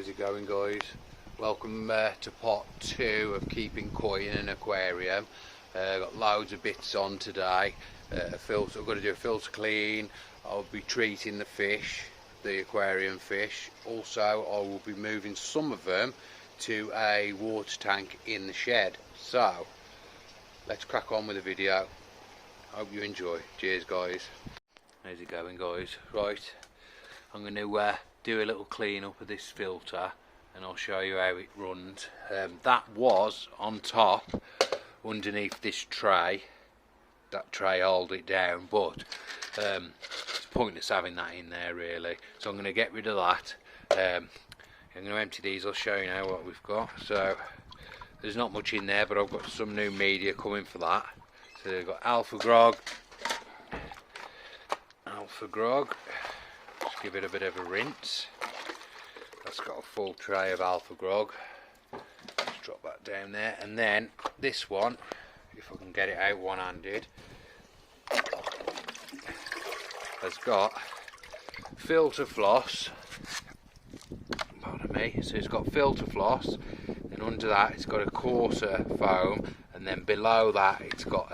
How's it going, guys? Welcome to part 2 of keeping koi in an aquarium. Got loads of bits on today. I've got to do a filter clean. I'll be treating the fish, the aquarium fish. Also, I will be moving some of them to a water tank in the shed. So, let's crack on with the video. Hope you enjoy. Cheers, guys. How's it going, guys? Right, I'm going to do a little clean up of this filter and I'll show you how it runs. That was on top underneath this tray. That tray held it down, but it's pointless having that in there really, so I'm going to get rid of that. I'm going to empty these. I'll show you now what we've got. So there's not much in there, but I've got some new media coming for that. So we've got alfagrog. Just give it a bit of a rinse. That's got a full tray of alfagrog. Just drop that down there, and then this one, if I can get it out one-handed, has got filter floss. Pardon me. So it's got filter floss, and under that it's got a coarser foam, and then below that it's got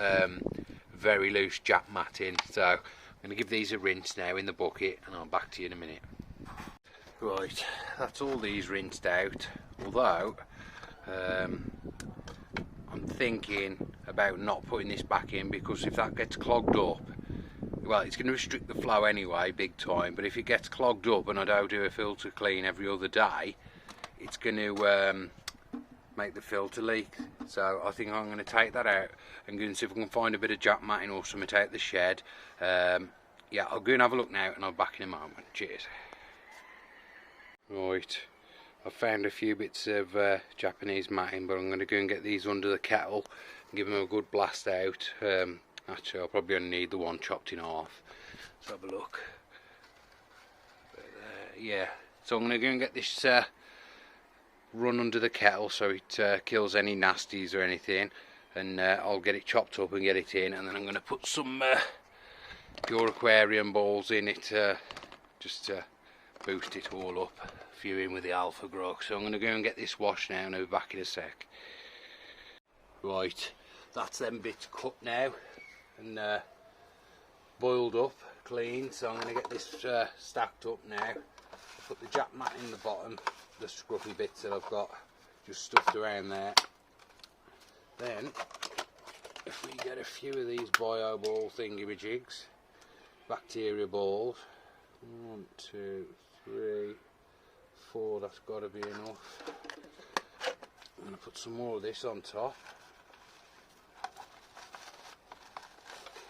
very loose jack matting. So I'm going to give these a rinse now in the bucket, and I'll be back to you in a minute. Right, that's all these rinsed out, although I'm thinking about not putting this back in, because if that gets clogged up, well, it's going to restrict the flow anyway, big time, but if it gets clogged up and I don't do a filter clean every other day, it's going to make the filter leak. So I think I'm going to take that out and go and see if I can find a bit of jack matting or something out the shed. Yeah, I'll go and have a look now and I'll be back in a moment. Cheers. Right, I found a few bits of Japanese matting, but I'm going to go and get these under the kettle and give them a good blast out. Actually, I'll probably only need the one chopped in half. Let's have a look. Yeah, so I'm going to go and get this run under the kettle so it kills any nasties or anything, and I'll get it chopped up and get it in, and then I'm going to put some pure aquarium balls in it just to boost it all up. A few in with the alfagrog. So I'm going to go and get this washed now and I'll be back in a sec. Right, that's them bits cut now and boiled up, clean. So I'm going to get this stacked up now. Put the jack mat in the bottom, the scruffy bits that I've got just stuffed around there. Then, if we get a few of these bio ball thingy-majigs, bacteria balls, 1, 2, 3, 4, that's got to be enough. I'm going to put some more of this on top.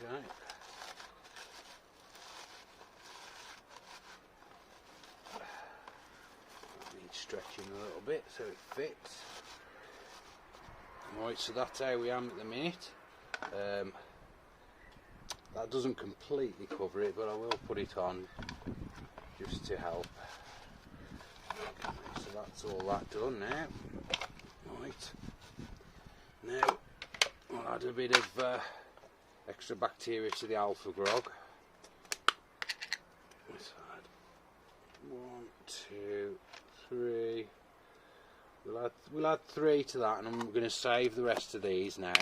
Okay. Needs stretching a little bit so it fits. Right, so that's how we am at the minute. That doesn't completely cover it, but I will put it on just to help. Okay, so that's all that done now. Right, now I'll add a bit of extra bacteria to the alfagrog. Let's add 1, 2, 3. We'll add 3 to that, and I'm going to save the rest of these now,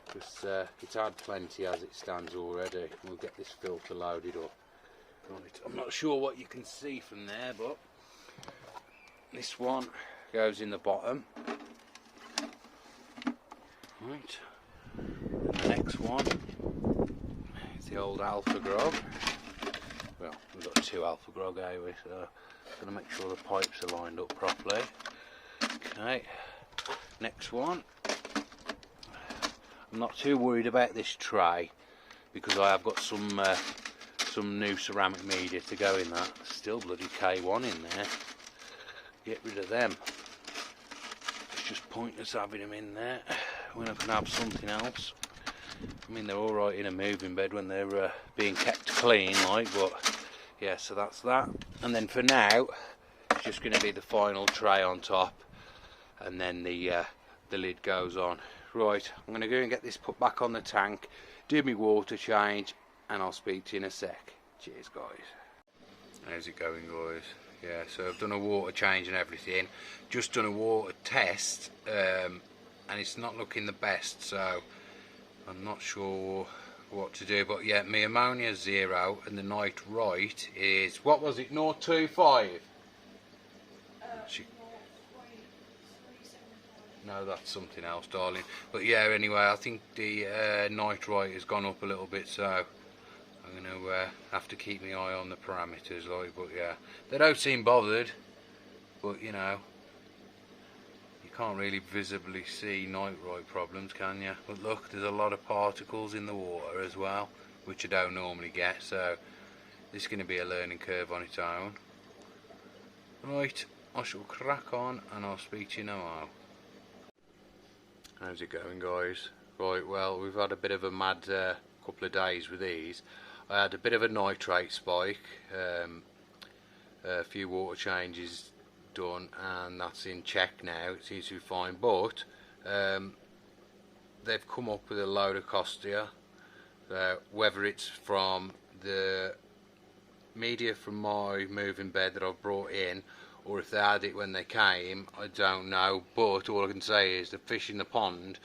because it's had plenty as it stands already. We'll get this filter loaded up. Right, I'm not sure what you can see from there, but this one goes in the bottom. Right, and the next one is the old alfagrog. Well, we've got 2 alfagrog anyway, so I'm going to make sure the pipes are lined up properly. Okay, next one. I'm not too worried about this tray because I have got some new ceramic media to go in that. Still bloody K1 in there. Get rid of them. It's just pointless having them in there when I can have something else. I mean, they're alright in a moving bed when they're being kept clean, like, but yeah, so that's that. And then for now, it's just going to be the final tray on top, and then the lid goes on. Right, I'm going to go and get this put back on the tank, do my water change, and I'll speak to you in a sec. Cheers, guys. How's it going, guys? Yeah, so I've done a water change and everything, just done a water test, and it's not looking the best, so I'm not sure what to do. But yeah, my ammonia is 0 and the nitrite is, what was it, 0.25? No, that's something else, darling. But yeah, anyway, I think the nitrite has gone up a little bit, so I'm going to have to keep my eye on the parameters, like. But yeah, they don't seem bothered, but you know, you can't really visibly see nitrite problems, can you? But look, there's a lot of particles in the water as well, which I don't normally get, so this is going to be a learning curve on its own. Right, I shall crack on and I'll speak to you now. How's it going, guys? Right, well, we've had a bit of a mad couple of days with these. I had a bit of a nitrate spike, a few water changes done, and that's in check now. It seems to be fine, but they've come up with a load of costia, whether it's from the media from my moving bed that I've brought in, or if they had it when they came, I don't know. But all I can say is the fish in the pond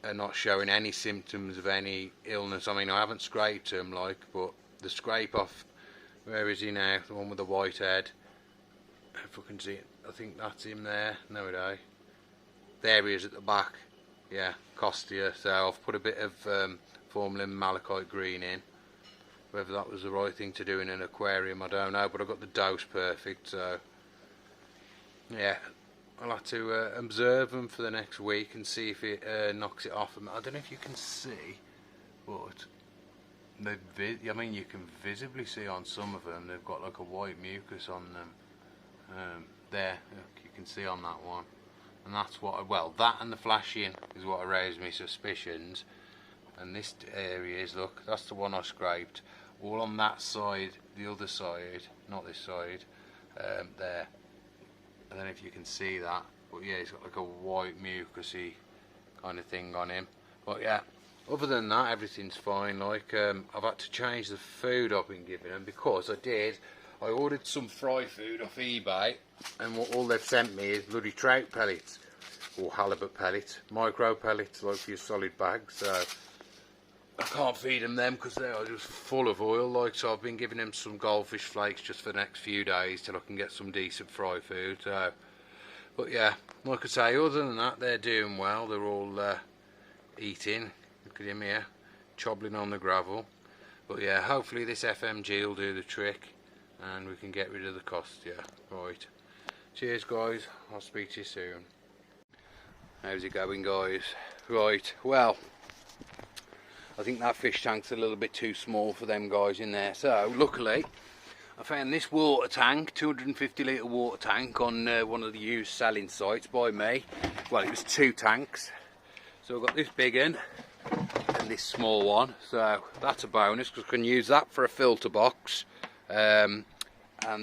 are not showing any symptoms of any illness. I mean, I haven't scraped them, like, but the scrape off, where is he now, the one with the white head, if I can see it, I think that's him there. No, it ain't. There he is at the back. Yeah, costia. So I've put a bit of formalin malachite green in. Whether that was the right thing to do in an aquarium, I don't know, but I got the dose perfect, so yeah, I'll have to observe them for the next week and see if it knocks it off. I don't know if you can see, but I mean, you can visibly see on some of them they've got like a white mucus on them. There, look, you can see on that one, and that's what, well, that and the flashing is what raised me suspicions. And this area is, look, that's the one I scraped, all on that side, the other side, not this side, there. I don't know if you can see that, but yeah, he's got like a white mucusy kind of thing on him. But yeah, other than that, everything's fine. Like, I've had to change the food I've been giving them, because I ordered some fry food off eBay, and all they've sent me is bloody trout pellets, or halibut pellets, micro pellets, like for your solid bags. So I can't feed them because they are just full of oil, like. So I've been giving them some goldfish flakes just for the next few days till I can get some decent fry food. So, but yeah, like I say, other than that, they're doing well. They're all eating. Look at him here, chobbling on the gravel. But yeah, hopefully this FMG will do the trick and we can get rid of the cost. Yeah, right. Cheers, guys. I'll speak to you soon. How's it going, guys? Right, well, I think that fish tank's a little bit too small for them guys in there. So luckily I found this water tank, 250 litre water tank, on one of the used selling sites by me. Well, it was 2 tanks, so I've got this big one and this small one, so that's a bonus because I can use that for a filter box, and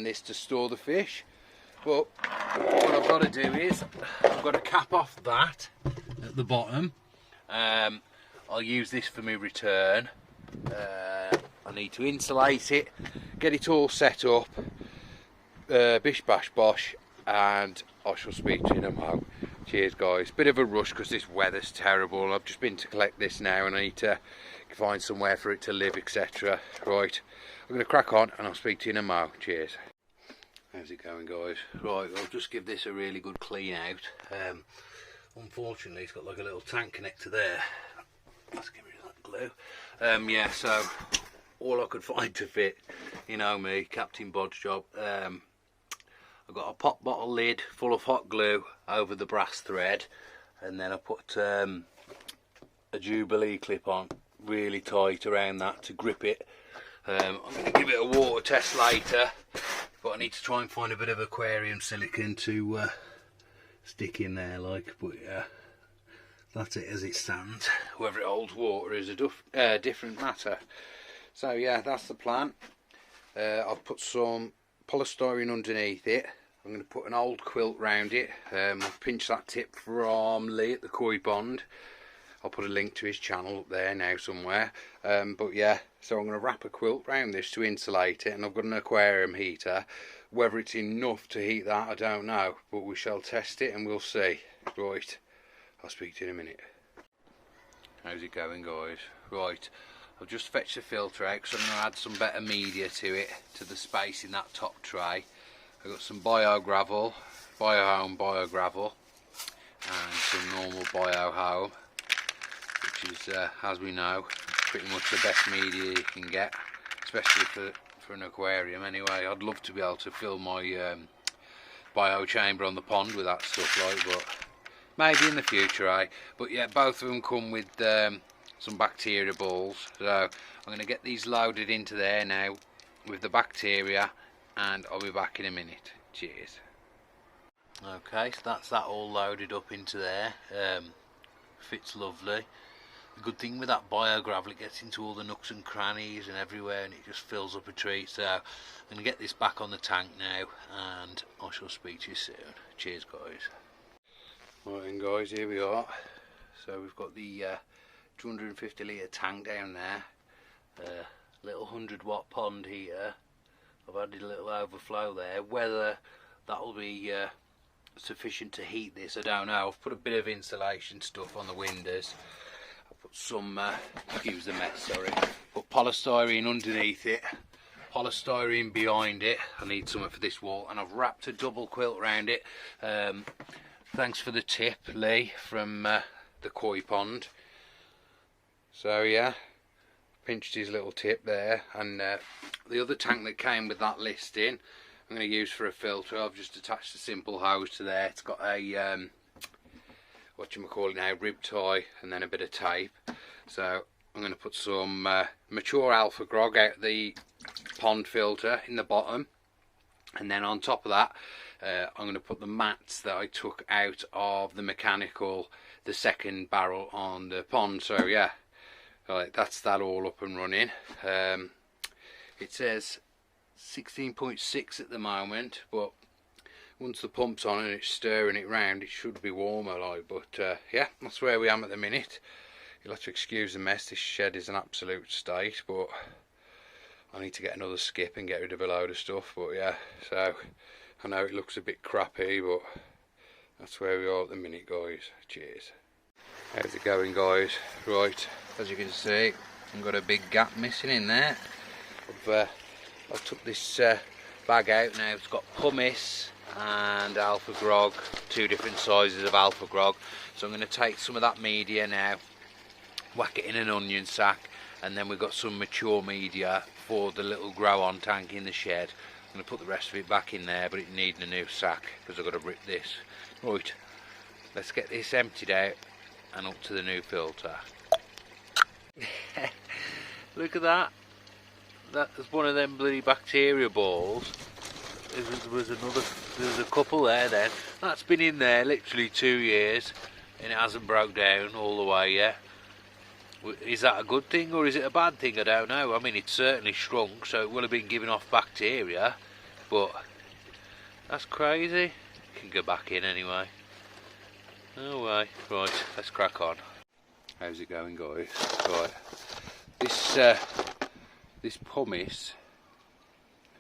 this to store the fish. But what I've got to do is I've got to cap off that at the bottom. I'll use this for my return. I need to insulate it, get it all set up, bish bash bosh, and I shall speak to you in a moment. Cheers, guys. Bit of a rush because this weather's terrible. I've just been to collect this now and I need to find somewhere for it to live, etc. Right, I'm going to crack on and I'll speak to you in a moment. Cheers. How's it going, guys? Right, I'll just give this a really good clean out. Unfortunately, it's got like a little tank connector there. Let's get rid of that glue. Yeah, so all I could find to fit, you know me, Captain Bod's job. I've got a pop bottle lid full of hot glue over the brass thread, and then I put a Jubilee clip on really tight around that to grip it. I'm going to give it a water test later, but I need to try and find a bit of aquarium silicone to stick in there, like. But yeah, that's it as it stands. Whether it holds water is a different matter. So yeah, that's the plan. I've put some polystyrene underneath it. I'm going to put an old quilt round it. I've pinched that tip from Lee at the koi pond. I'll put a link to his channel up there now somewhere. But yeah, so I'm going to wrap a quilt around this to insulate it, and I've got an aquarium heater. Whether it's enough to heat that, I don't know, but we shall test it and we'll see. Right, I'll speak to you in a minute. How's it going, guys? Right, I've just fetched the filter out because I'm going to add some better media to it, to the space in that top tray. I've got some bio gravel, bio home bio gravel, and some normal bio home, which is, as we know, pretty much the best media you can get, especially for an aquarium anyway. I'd love to be able to fill my bio chamber on the pond with that stuff, like, but maybe in the future, eh? But yeah, both of them come with some bacteria balls, so I'm going to get these loaded into there now with the bacteria, and I'll be back in a minute. Cheers. Okay, so that's that all loaded up into there. Fits lovely. The good thing with that bio gravel, it gets into all the nooks and crannies and everywhere, and it just fills up a treat. So I'm going to get this back on the tank now, and I shall speak to you soon. Cheers, guys. Right then, guys, here we are. So we've got the 250 litre tank down there, little 100-watt pond heater. I've added a little overflow there. Whether that'll be sufficient to heat this, I don't know. I've put a bit of insulation stuff on the windows. I've put some, excuse the mess, sorry, put polystyrene underneath it, polystyrene behind it. I need something for this wall, and I've wrapped a double quilt around it. Thanks for the tip, Lee, from the koi pond. So yeah, pinched his little tip there, and the other tank that came with that listing I'm going to use for a filter. I've just attached a simple hose to there. It's got a whatchamacallit now, rib tie, and then a bit of tape. So I'm going to put some mature alfagrog out the pond filter in the bottom, and then on top of that I'm going to put the mats that I took out of the mechanical, the second barrel on the pond. So yeah, right, that's that all up and running. It says 16.6 at the moment, but once the pump's on and it's stirring it round, it should be warmer, like. But yeah, that's where we am at the minute. You'll have to excuse the mess. This shed is an absolute state, but I need to get another skip and get rid of a load of stuff. But yeah, so I know it looks a bit crappy, but that's where we are at the minute, guys. Cheers. How's it going, guys? Right, as you can see, I've got a big gap missing in there. I've took this bag out now. It's got pumice and alfagrog, two different sizes of alfagrog. So I'm going to take some of that media now, whack it in an onion sack, and then we've got some mature media for the little grow on tank in the shed. I'm going to put the rest of it back in there, but it needs a new sack because I've got to rip this. Right, let's get this emptied out and up to the new filter. Look at that. That's one of them bloody bacteria balls. There's a couple there then. That's been in there literally 2 years and it hasn't broke down all the way yet. Is that a good thing or is it a bad thing? I don't know. I mean, it's certainly shrunk, so it will have been giving off bacteria, but that's crazy. It can go back in anyway. No way. Right, let's crack on. How's it going, guys? Right, this pumice,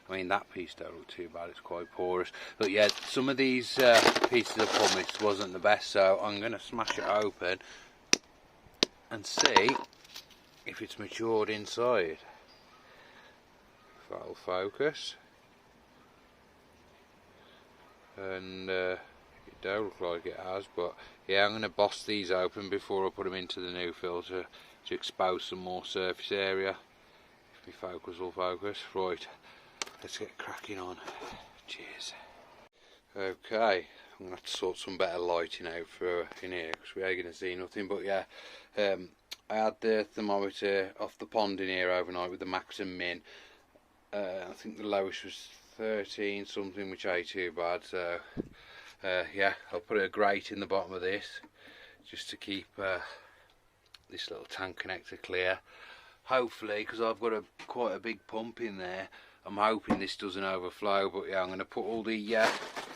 I mean, that piece don't look too bad, it's quite porous, but yeah, some of these pieces of pumice wasn't the best, so I'm going to smash it open and see if it's matured inside. If that'll focus. And it don't look like it has, but yeah, I'm going to boss these open before I put them into the new filter to expose some more surface area. If my focus will focus. Right, let's get cracking on. Cheers. Okay, I'm going to have to sort some better lighting out for in here because we ain't going to see nothing. But yeah, I had the thermometer off the pond in here overnight with the max and min. I think the lowest was 13 something, which ain't too bad. So yeah, I'll put a grate in the bottom of this just to keep this little tank connector clear. Hopefully, because I've got quite a big pump in there, I'm hoping this doesn't overflow. But yeah, I'm going to put all the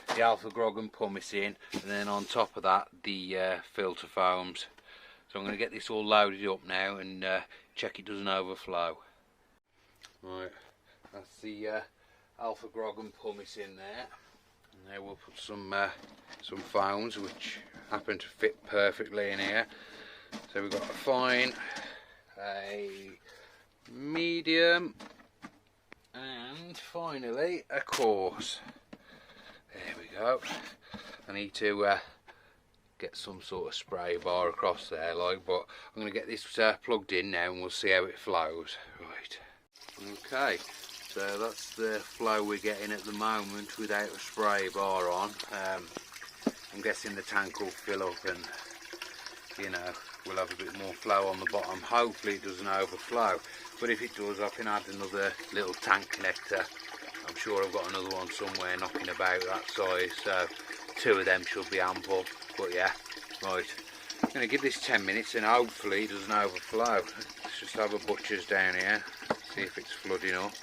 alfagrog and pumice in, and then on top of that the filter foams. So I'm going to get this all loaded up now and check it doesn't overflow. Right, that's the alfagrog and pumice in there. And now we'll put some foams which happen to fit perfectly in here. So we've got a fine, a medium, and finally a coarse. There we go. I need to get some sort of spray bar across there, like, but I'm going to get this plugged in now and we'll see how it flows. Right. Okay, so that's the flow we're getting at the moment without a spray bar on. I'm guessing the tank will fill up and, you know, we'll have a bit more flow on the bottom. Hopefully it doesn't overflow, but if it does I can add another little tank connector. I'm sure I've got another one somewhere knocking about that size, so 2 of them should be ample. But yeah, right, I'm going to give this 10 minutes and hopefully it doesn't overflow. Let's just have a butcher's down here, see if it's flooding up.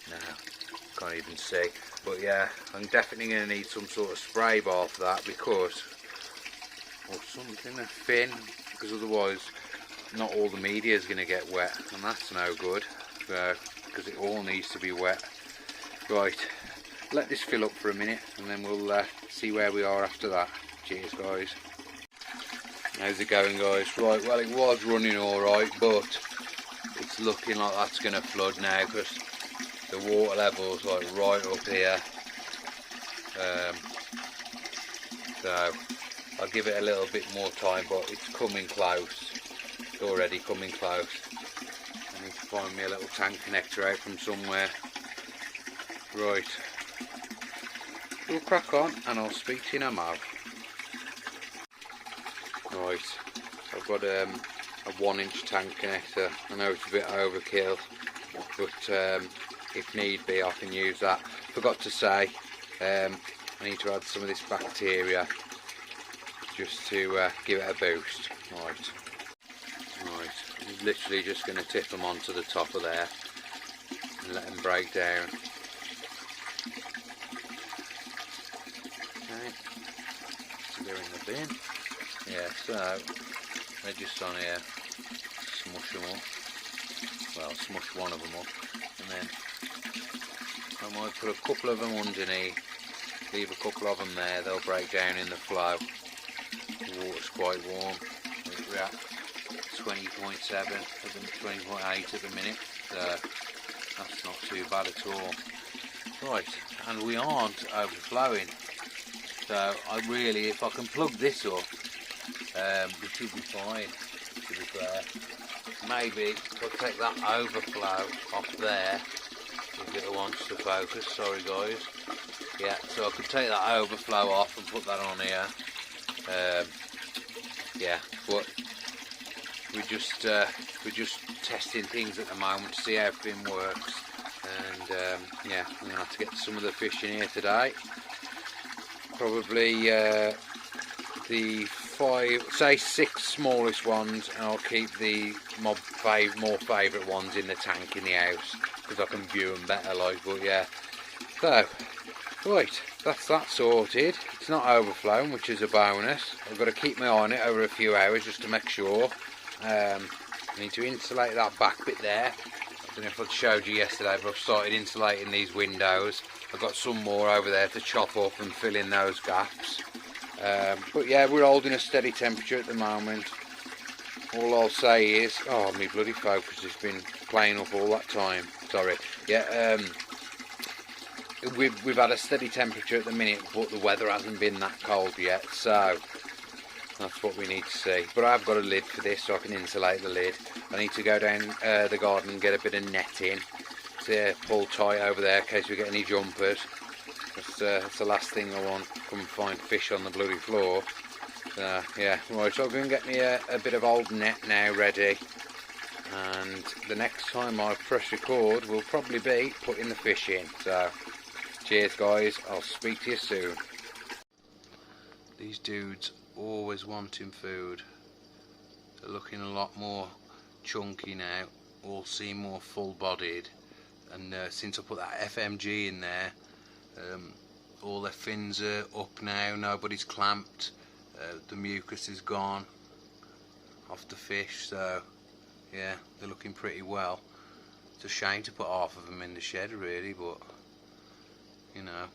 No, can't even see. But yeah, I'm definitely going to need some sort of spray bar for that, because, or something, a fin, because otherwise not all the media is going to get wet, and that's no good, because it all needs to be wet. Right, let this fill up for a minute and then we'll see where we are after that. Cheers guys. How's it going guys? Right, well it was running alright, but it's looking like that's going to flood now because the water level's like right up here. So I'll give it a little bit more time, but it's coming close. It's already coming close. I need to find me a little tank connector out from somewhere. Right, we'll crack on and I'll speak to you in a mo. Right, I've got a 1-inch tank connector. I know it's a bit overkill, but if need be I can use that. Forgot to say, I need to add some of this bacteria just to give it a boost. Right, I'm literally just going to tip them onto the top of there and let them break down. Okay, so they're in the bin. Yeah, so they're just on here. Smush them up. Well, smush one of them up, and then I might put a couple of them underneath. Leave a couple of them there. They'll break down in the flow. The water's quite warm. We're at 20.7 at the 20.8 at the minute. So that's not too bad at all. Right, and we aren't overflowing. So I really, if I can plug this up, we should be fine, to be fair. Maybe if I take that overflow off there, if it wants to focus, sorry guys. Yeah, so I could take that overflow off and put that on here. Yeah, but we're just testing things at the moment to see how everything works. And yeah, I'm gonna have to get some of the fish in here today. Probably the 6 smallest ones, and I'll keep the more favourite ones in the tank in the house because I can view them better, like. But yeah, so right, that's that sorted. It's not overflowing, which is a bonus. I've got to keep my eye on it over a few hours just to make sure. I need to insulate that back bit there. I don't know if I showed you yesterday, but I've started insulating these windows. I've got some more over there to chop up and fill in those gaps. But yeah, we're holding a steady temperature at the moment. All I'll say is, oh, my bloody focus has been playing up all that time. Sorry. Yeah, we've had a steady temperature at the minute, but the weather hasn't been that cold yet, so that's what we need to see. But I've got a lid for this, so I can insulate the lid. I need to go down the garden and get a bit of netting to pull tight over there in case we get any jumpers. That's the last thing I want. Come and find fish on the bloody floor. Yeah, right, so I'm going to get me a bit of old net now ready, and the next time I press record will probably be putting the fish in. So cheers guys, I'll speak to you soon. These dudes always wanting food. They're looking a lot more chunky now, all seem more full bodied, and since I put that FMG in there, all their fins are up now, nobody's clamped, the mucus is gone. off the fish, so yeah, they're looking pretty well. It's a shame to put half of them in the shed really, but you know,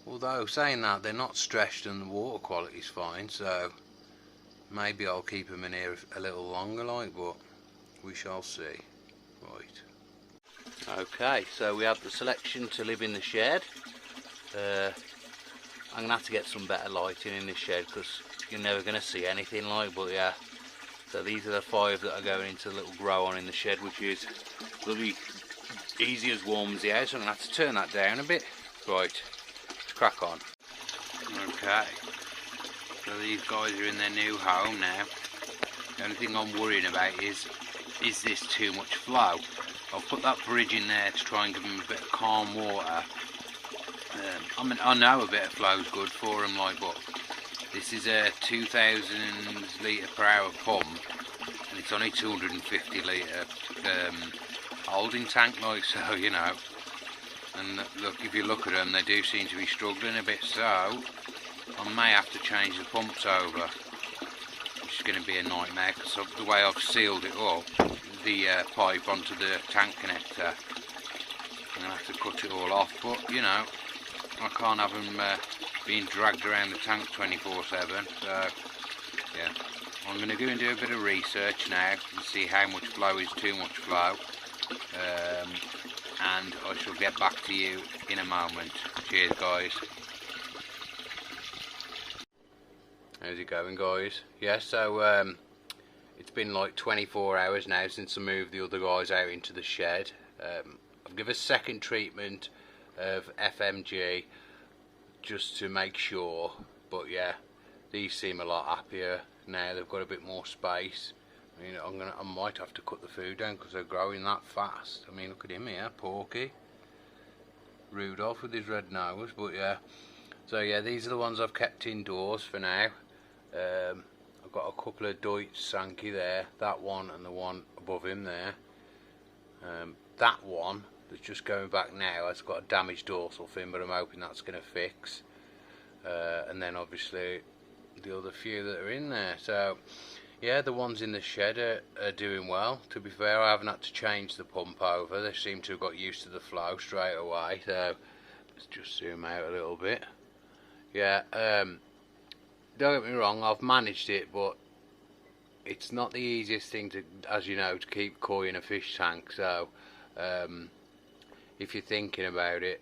although saying that, they're not stressed and the water quality's fine, so maybe I'll keep them in here a little longer like, but we shall see. Right. Okay, so we have the selection to live in the shed. I'm gonna have to get some better lighting in this shed because you're never gonna see anything like, but yeah. So these are the 5 that are going into the little grow on in the shed, which is bloody easy as warm as the house. I'm gonna have to turn that down a bit. Right, let's crack on. Okay, so these guys are in their new home now. The only thing I'm worrying about is this too much flow? I'll put that bridge in there to try and give them a bit of calm water. I mean, I know a bit of flow's good for them, like, but this is a 2,000 litre per hour pump, and it's only 250 litre holding tank, like, so you know. And look, if you look at them, they do seem to be struggling a bit, so I may have to change the pumps over, which is going to be a nightmare because of the way I've sealed it up, the pipe onto the tank connector. I'm going to have to cut it all off, but you know, I can't have them being dragged around the tank 24/7, so yeah, I'm going to go and do a bit of research now and see how much flow is too much flow, and I shall get back to you in a moment. Cheers guys. How's it going guys? Yeah, so it's been like 24 hours now since I moved the other guys out into the shed. I've given a second treatment of FMG just to make sure, but yeah, these seem a lot happier now. They've got a bit more space. I mean, I might have to cut the food down because they're growing that fast. I mean, look at him here, Porky, Rudolph with his red nose. But yeah, so yeah, these are the ones I've kept indoors for now. I've got a couple of Deutsch Sankey there, that one and the one above him there. That one that's just going back now has got a damaged dorsal fin, but I'm hoping that's going to fix. And then obviously the other few that are in there. So yeah, the ones in the shed are doing well. To be fair, I haven't had to change the pump over. They seem to have got used to the flow straight away. So let's just zoom out a little bit. Yeah, don't get me wrong, I've managed it, but it's not the easiest thing to, as you know, to keep koi in a fish tank. So if you're thinking about it,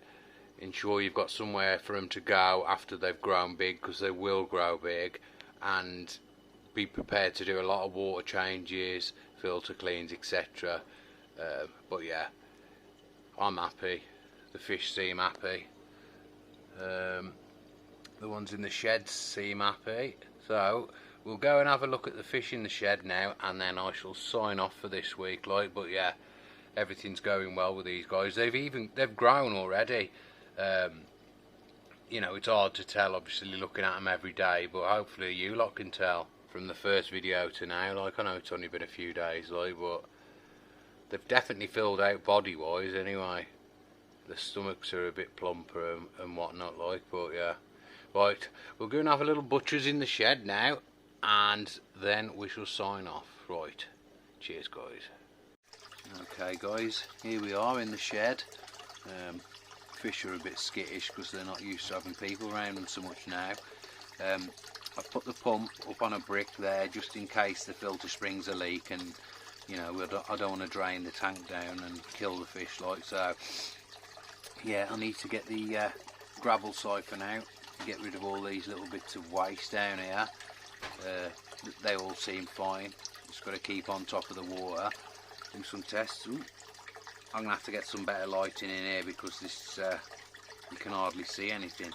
ensure you've got somewhere for them to go after they've grown big, because they will grow big, and be prepared to do a lot of water changes, filter cleans, etc. But yeah, I'm happy, the fish seem happy, the ones in the sheds seem happy. So we'll go and have a look at the fish in the shed now, and then I shall sign off for this week, like. But yeah, everything's going well with these guys. They've grown already. You know, it's hard to tell obviously looking at them every day, but hopefully you lot can tell from the first video to now. Like, I know it's only been a few days, like, but they've definitely filled out body wise anyway. The stomachs are a bit plumper and whatnot, like. But yeah, right, we'll go and have a little butcher's in the shed now, and then we shall sign off. Right, cheers guys. Okay guys, here we are in the shed. Fish are a bit skittish because they're not used to having people around them so much now. I've put the pump up on a brick there just in case the filter springs a leak, and you know, I don't want to drain the tank down and kill the fish, like. So yeah, I need to get the gravel siphon out and get rid of all these little bits of waste down here. They all seem fine, just got to keep on top of the water, do some tests. Ooh, I'm going to have to get some better lighting in here because this you can hardly see anything.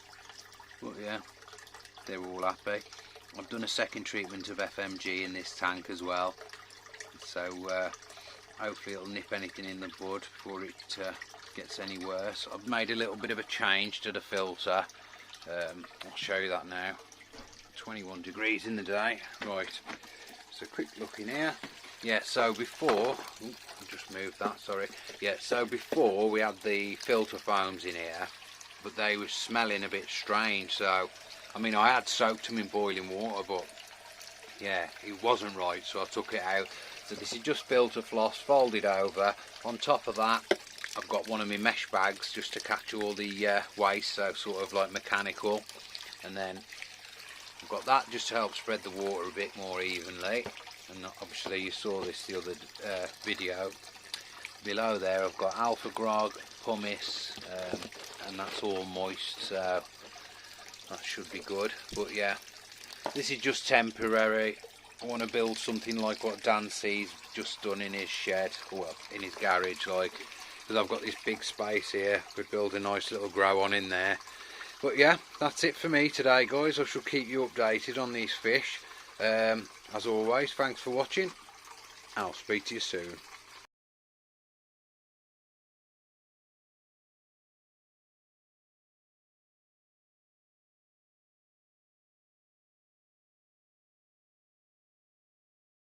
But yeah, they're all happy. I've done a second treatment of FMG in this tank as well, so hopefully it'll nip anything in the bud before it gets any worse. I've made a little bit of a change to the filter. I'll show you that now. 21 degrees in the day. Right, so quick look in here. Yeah, so before, I'll just move that, sorry. Yeah, so before we had the filter foams in here, but they were smelling a bit strange. So I mean, I had soaked them in boiling water, but yeah, it wasn't right, so I took it out. So this is just filter floss folded over. On top of that I've got one of my mesh bags just to catch all the waste, so sort of like mechanical, and then I've got that just to help spread the water a bit more evenly. And obviously you saw this the other video. Below there I've got alfagrog, pumice, and that's all moist, so that should be good. But yeah, this is just temporary. I want to build something like what Dan sees just done in his shed, well, in his garage, like, because I've got this big space here. Could build a nice little grow on in there. But yeah, that's it for me today, guys. I shall keep you updated on these fish. As always, thanks for watching. I'll speak to you soon.